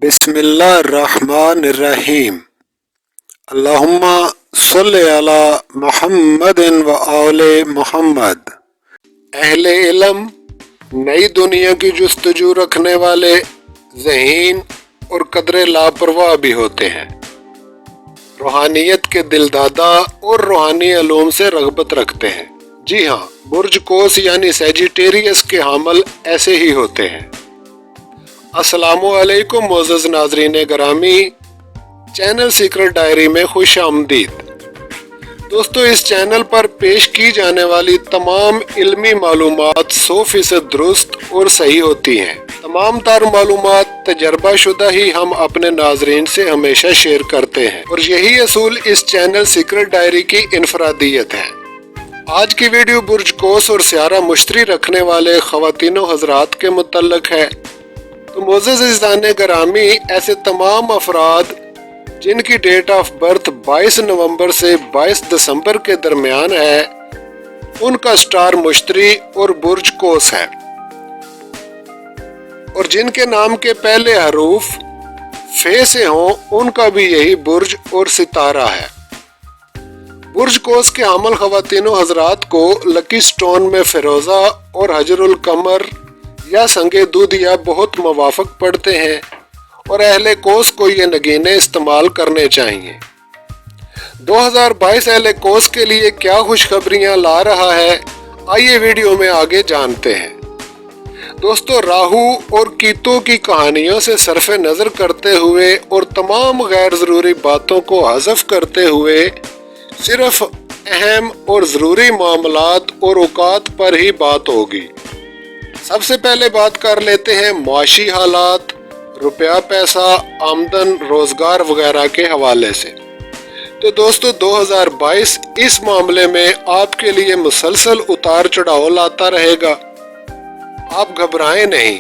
बिस्मिल्लाहिर्रहमानिर्रहीम। अल्लाहुम्मा सल्लि अला मुहम्मदिन व आले मुहम्मद। अहले इल्म नई दुनिया की जुस्तजू रखने वाले ज़हीन और कदरे लापरवाह भी होते हैं। रूहानियत के दिलदादा और रूहानी अलूम से रग़बत रखते हैं। जी हाँ, बुर्ज कोस यानी सेजिटेरियस के हामल ऐसे ही होते हैं। अस्सलामु अलैकुम मोअज़्ज़ज़ नाज़रीन गिरामी, चैनल सीक्रेट डायरी में खुश आमदीद। दोस्तों, इस चैनल पर पेश की जाने वाली तमाम इल्मी मालूमात 100% दुरुस्त और सही होती हैं। तमाम तार मालूमात तजर्बा शुदा ही हम अपने नाजरीन से हमेशा शेयर करते हैं और यही असूल इस चैनल सीक्रेट डायरी की इनफरादियत है। आज की वीडियो बुर्ज कोस और सियारा मुश्तरी रखने वाले ख़वातीनो हज़रात के मुतल्लिक़ है। तो मोअज़्ज़ज़ गिरामी, ऐसे तमाम अफराद जिनकी डेट ऑफ बर्थ 22 नवंबर से 22 दिसंबर के दरमियान है, उनका स्टार मुश्तरी और बुर्ज कोस है, और जिनके नाम के पहले हरूफ फे से हों, उनका भी यही बुर्ज और सितारा है। बुर्ज कोस के हामल ख़वातीनो हज़रात को लकी स्टोन में फिरोज़ा और हजरुल कमर या संगे दूधिया बहुत मुवाफिक पड़ते हैं, और अहले कोस को ये नगीने इस्तेमाल करने चाहिए। 2022 अहले कोस के लिए क्या खुशखबरियां ला रहा है, आइए वीडियो में आगे जानते हैं। दोस्तों, राहु और कीतों की कहानियों से सरफे नज़र करते हुए और तमाम गैर ज़रूरी बातों को हज़फ करते हुए सिर्फ अहम और ज़रूरी मामलात और औकात पर ही बात होगी। सबसे पहले बात कर लेते हैं मुआशी हालात, रुपया पैसा, आमदन, रोजगार वगैरह के हवाले से। तो दोस्तों, 2022 इस मामले में आपके लिए मुसलसल उतार चढ़ाव लाता रहेगा। आप घबराएं नहीं।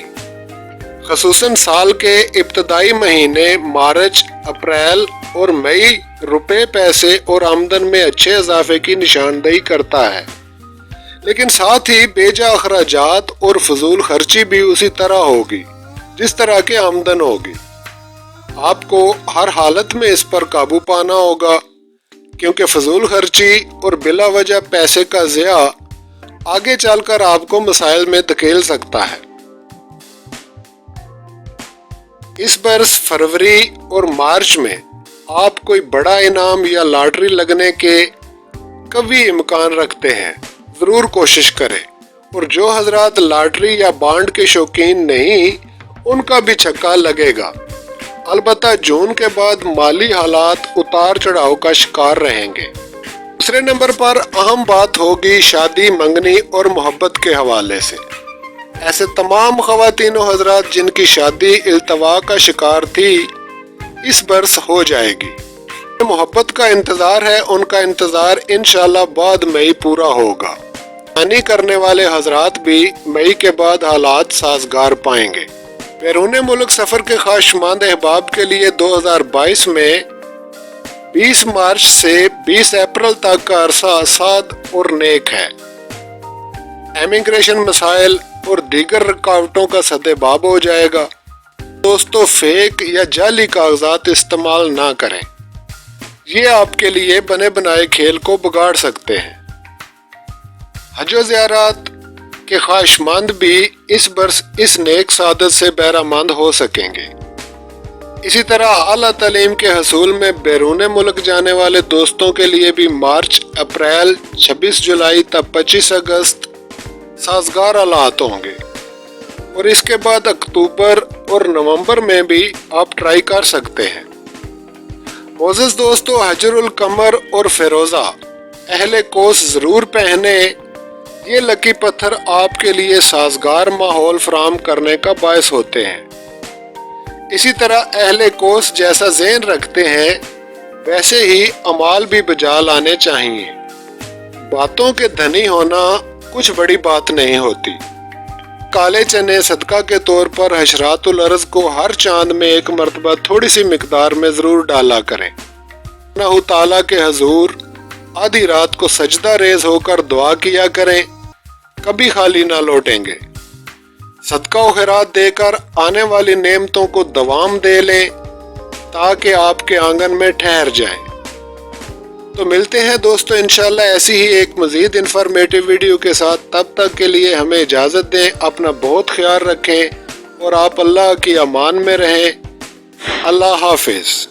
खसूसन साल के इब्तदाई महीने मार्च, अप्रैल और मई रुपए पैसे और आमदन में अच्छे इजाफे की निशानदेही करता है, लेकिन साथ ही बेजा अखराजात और फजूल खर्ची भी उसी तरह होगी जिस तरह की आमदन होगी। आपको हर हालत में इस पर काबू पाना होगा, क्योंकि फजूल खर्ची और बिला वजह पैसे का ज़िया आगे चलकर आपको मसाइल में धकेल सकता है। इस बरस फरवरी और मार्च में आप कोई बड़ा इनाम या लॉटरी लगने के कभी इम्कान रखते हैं। जरूर कोशिश करें, और जो हजरात लॉटरी या बॉन्ड के शौकीन नहीं, उनका भी छक्का लगेगा। अलबत्ता जून के बाद माली हालात उतार चढ़ाव का शिकार रहेंगे। दूसरे नंबर पर अहम बात होगी शादी, मंगनी और मोहब्बत के हवाले से। ऐसे तमाम ख़वातीनो हजरात जिनकी शादी इल्तवा का शिकार थी, इस बरस हो जाएगी। मोहब्बत का इंतजार है, उनका इंतजार इंशाल्लाह बाद मई पूरा होगा। यानी करने वाले हजरात भी मई के बाद हालात साजगार पाएंगे। बैरून मुल्क सफर के ख्वाहिशमंद अहबाब के लिए 2022 में 20 मार्च से 20 अप्रैल तक का अरसा आसाद और नेक है। इमिग्रेशन मसाइल और दीगर रुकावटों का सद्देबाब हो जाएगा। दोस्तों, फेक या जाली कागजात इस्तेमाल ना करें, ये आपके लिए बने बनाए खेल को बिगाड़ सकते हैं। हज व ज़ियारत के ख्वाहिशमंद भी इस बरस इस नेक सादत से बहरामंद हो सकेंगे। इसी तरह आला तालीम के हसूल में बैरून मुल्क जाने वाले दोस्तों के लिए भी मार्च, अप्रैल, 26 जुलाई तक 25 अगस्त साजगार हालात होंगे, और इसके बाद अक्टूबर और नवंबर में भी आप ट्राई कर सकते हैं। मोअज़्ज़ज़ दोस्तों, हजरुल कमर और फिरोज़ा अहले कोस ज़रूर पहने। ये लकी पत्थर आपके लिए साजगार माहौल फराहम करने का बायस होते हैं। इसी तरह अहले कोस जैसा ज़हन रखते हैं, वैसे ही अमाल भी बजा लाने चाहिए। बातों के धनी होना कुछ बड़ी बात नहीं होती। काले चने सदका के तौर पर हशरातुल अर्ज़ को हर चांद में एक मरतबा थोड़ी सी मिकदार में ज़रूर डाला करें। अल्लाह ताला के हजूर आधी रात को सजदा रेज होकर दुआ किया करें, कभी खाली ना लौटेंगे। صدقہ و خیرات دے کر آنے والی نعمتوں کو دوام دے لیں تاکہ آپ کے آنگن میں ٹھہر جائیں۔ تو ملتے ہیں دوستو انشاءاللہ ایسی ہی ایک مزید انفارمیٹو ویڈیو کے ساتھ۔ تب تک کے لیے ہمیں اجازت دیں، اپنا بہت خیال رکھیں اور آپ اللہ کی امان میں رہیں۔ اللہ حافظ۔